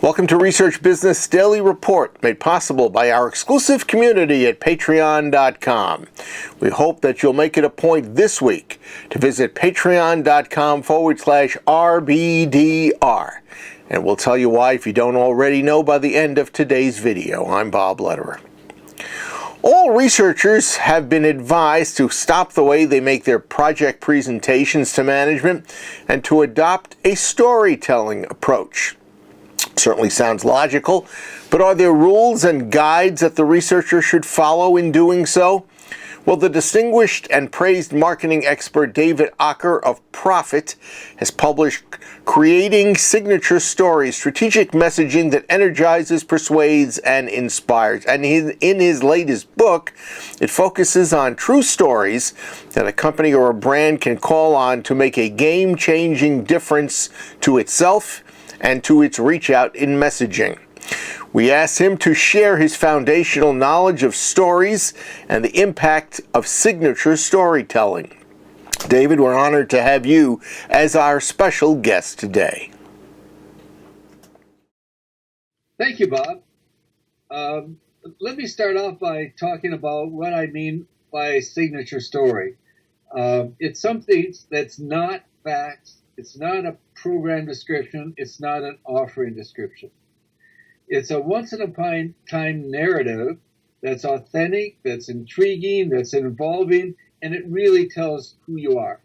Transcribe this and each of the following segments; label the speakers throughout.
Speaker 1: Welcome to Research Business Daily Report, made possible by our exclusive community at patreon.com. We hope that you'll make it a point this week to visit patreon.com/RBDR. And we'll tell you why if you don't already know by the end of today's video. I'm Bob Lederer. All researchers have been advised to stop the way they make their project presentations to management and to adopt a storytelling approach. Certainly sounds logical, but are there rules and guides that the researcher should follow in doing so? Well, the distinguished and praised marketing expert David Aaker of Profit has published Creating Signature Stories, Strategic Messaging that Energizes, Persuades and Inspires. And in his latest book, it focuses on true stories that a company or a brand can call on to make a game-changing difference to itself and to its reach out in messaging. We asked him to share his foundational knowledge of stories and the impact of signature storytelling. David, we're honored to have you as our special guest today.
Speaker 2: Thank you, Bob. Let me start off by talking about what I mean by signature story. It's something that's not facts. It's not a program description. It's not an offering description. It's a once-in-a-time narrative that's authentic, that's intriguing, that's involving, and it really tells who you are.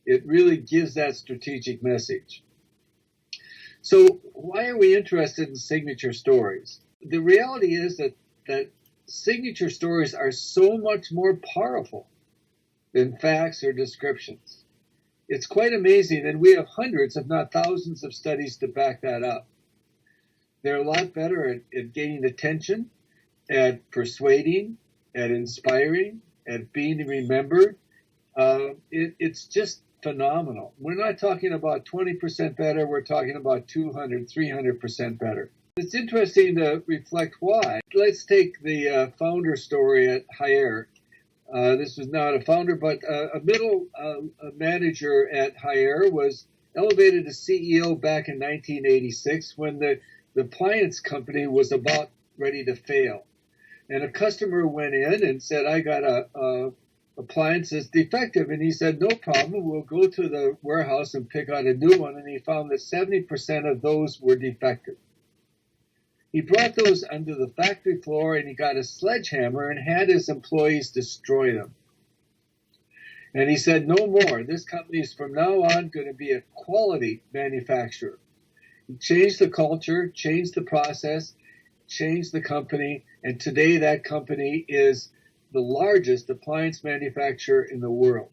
Speaker 2: It really gives that strategic message. So why are we interested in signature stories? The reality is that signature stories are so much more powerful than facts or descriptions. It's quite amazing, and we have hundreds, if not thousands, of studies to back that up. They're a lot better at gaining attention, at persuading, at inspiring, at being remembered. It's just phenomenal. We're not talking about 20% better. We're talking about 200, 300% better. It's interesting to reflect why. Let's take the founder story at Haier. This was not a founder, but a middle manager at Haier was elevated to CEO back in 1986 when the appliance company was about ready to fail. And a customer went in and said, I got a appliance that's defective. And he said, no problem. We'll go to the warehouse and pick out a new one. And he found that 70% of those were defective. He brought those under the factory floor and he got a sledgehammer and had his employees destroy them. And he said, no more. This company is from now on going to be a quality manufacturer. He changed the culture, changed the process, changed the company, and today that company is the largest appliance manufacturer in the world.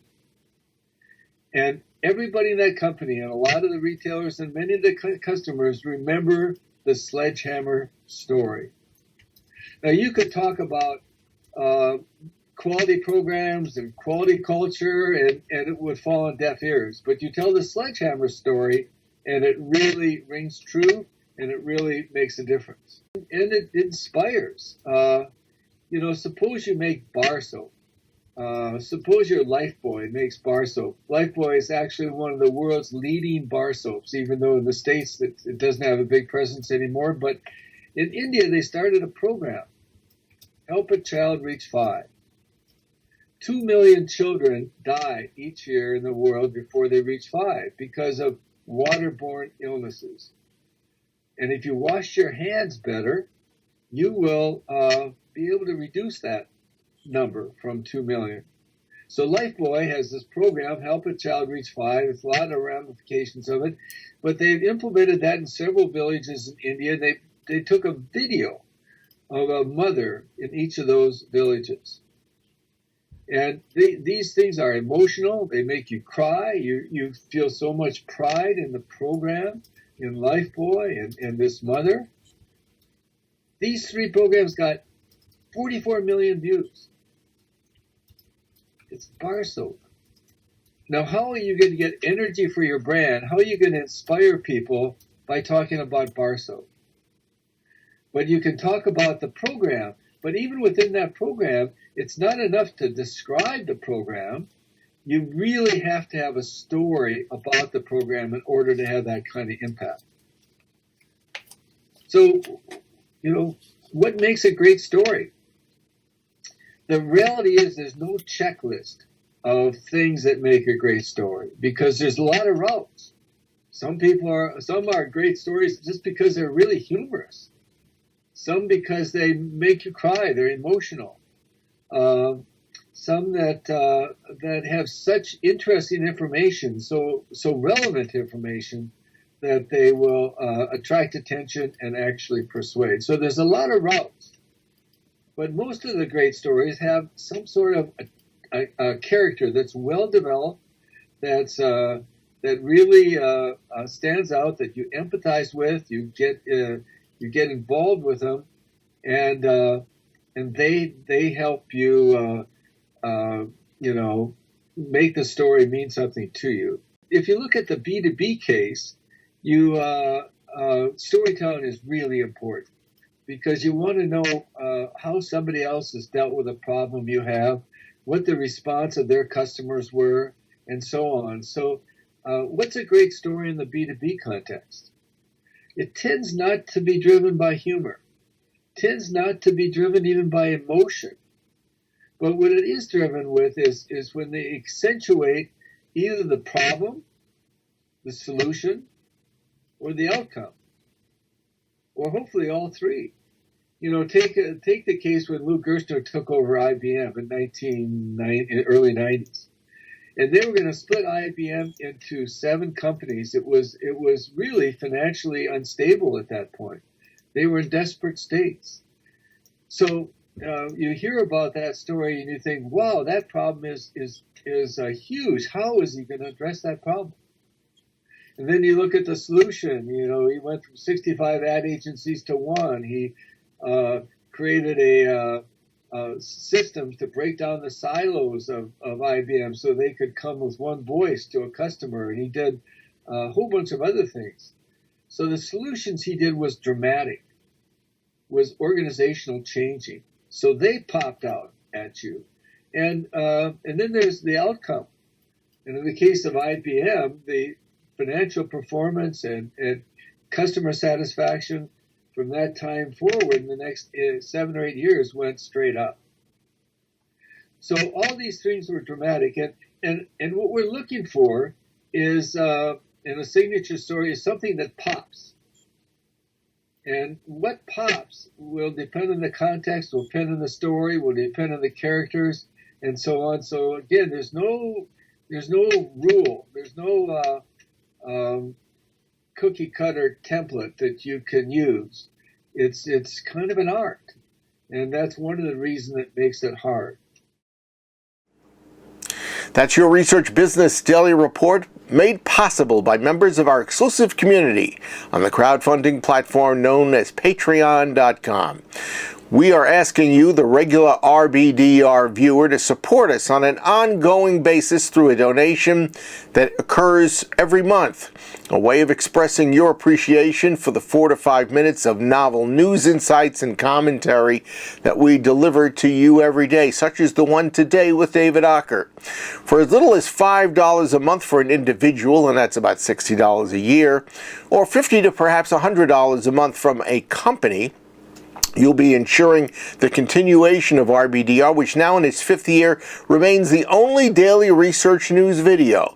Speaker 2: And everybody in that company and a lot of the retailers and many of the customers remember the sledgehammer story. Now, you could talk about quality programs and quality culture, and it would fall on deaf ears. But you tell the sledgehammer story, and it really rings true, and it really makes a difference. And it inspires. Suppose you make bar soap. Suppose your Lifebuoy makes bar soap. Lifebuoy is actually one of the world's leading bar soaps, even though in the States it doesn't have a big presence anymore. But in India, they started a program, Help a Child Reach 5. 2 million children die each year in the world before they reach 5 because of waterborne illnesses. And if you wash your hands better, you will be able to reduce that number from 2 million. So Lifebuoy has this program, Help a Child Reach 5. There's a lot of ramifications of it, but they've implemented that in several villages in India. They took a video of a mother in each of those villages. And these things are emotional. They make you cry. You feel so much pride in the program, in Lifebuoy and this mother. These 3 programs got 44 million views. It's bar soap. Now, how are you going to get energy for your brand? How are you going to inspire people by talking about bar soap? But you can talk about the program. But even within that program, it's not enough to describe the program. You really have to have a story about the program in order to have that kind of impact. So, what makes a great story? The reality is there's no checklist of things that make a great story because there's a lot of routes. Some are great stories just because they're really humorous. Some because they make you cry, they're emotional. Some that have such interesting information, so relevant information that they will attract attention and actually persuade. So there's a lot of routes, but most of the great stories have some sort of a character that's well developed, that really stands out, that you empathize with, you get involved with them, and they help you make the story mean something to you. If you look at the B2B case, storytelling is really important because you want to know how somebody else has dealt with a problem you have, what the response of their customers were, and so on. So what's a great story in the B2B context? It tends not to be driven by humor, tends not to be driven even by emotion. But what it is driven with is when they accentuate either the problem, the solution, or the outcome, or hopefully all three. Take the case when Lou Gerstner took over IBM in early 90s. And they were going to split IBM into 7 companies. It was really financially unstable at that point. They were in desperate states. So you hear about that story and you think, wow, that problem is huge. How is he going to address that problem? And then you look at the solution. He went from 65 ad agencies to 1. He created systems to break down the silos of IBM so they could come with one voice to a customer. And he did a whole bunch of other things. So the solutions he did was dramatic, was organizational changing. So they popped out at you. And then there's the outcome. And in the case of IBM, the financial performance and customer satisfaction from that time forward in the next 7 or 8 years went straight up. So all these things were dramatic. And what we're looking for is, in a signature story, is something that pops. And what pops will depend on the context, will depend on the story, will depend on the characters, and so on. So again, there's no rule, there's no cookie cutter template that you can use. It's kind of an art, and that's one of the reasons that makes it hard.
Speaker 1: That's your Research Business Daily Report, made possible by members of our exclusive community on the crowdfunding platform known as Patreon.com. We are asking you, the regular RBDR viewer, to support us on an ongoing basis through a donation that occurs every month, a way of expressing your appreciation for the 4 to 5 minutes of novel news insights and commentary that we deliver to you every day, such as the one today with David Aaker. For as little as $5 a month for an individual, and that's about $60 a year, or $50 to perhaps $100 a month from a company, you'll be ensuring the continuation of RBDR, which now in its 5th year remains the only daily research news video.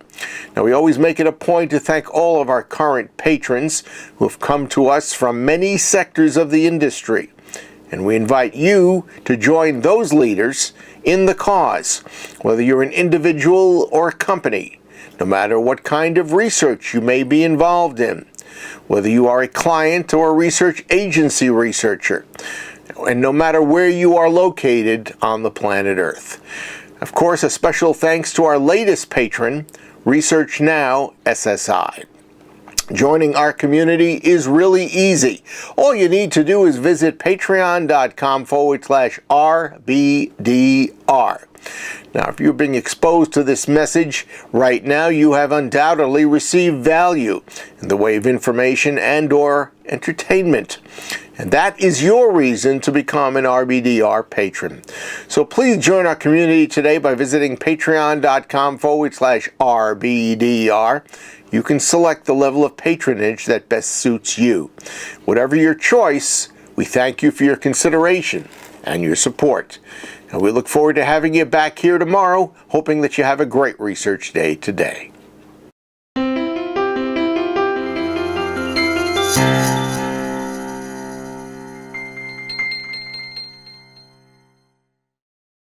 Speaker 1: Now, we always make it a point to thank all of our current patrons who have come to us from many sectors of the industry. And we invite you to join those leaders in the cause, whether you're an individual or a company, no matter what kind of research you may be involved in, whether you are a client or a research agency researcher, and no matter where you are located on the planet Earth. Of course, a special thanks to our latest patron, Research Now SSI. Joining our community is really easy. All you need to do is visit patreon.com/RBDR. Now, if you're being exposed to this message right now, you have undoubtedly received value in the way of information and or entertainment. And that is your reason to become an RBDR patron. So please join our community today by visiting patreon.com/RBDR. You can select the level of patronage that best suits you. Whatever your choice, we thank you for your consideration and your support. And we look forward to having you back here tomorrow, hoping that you have a great research day today.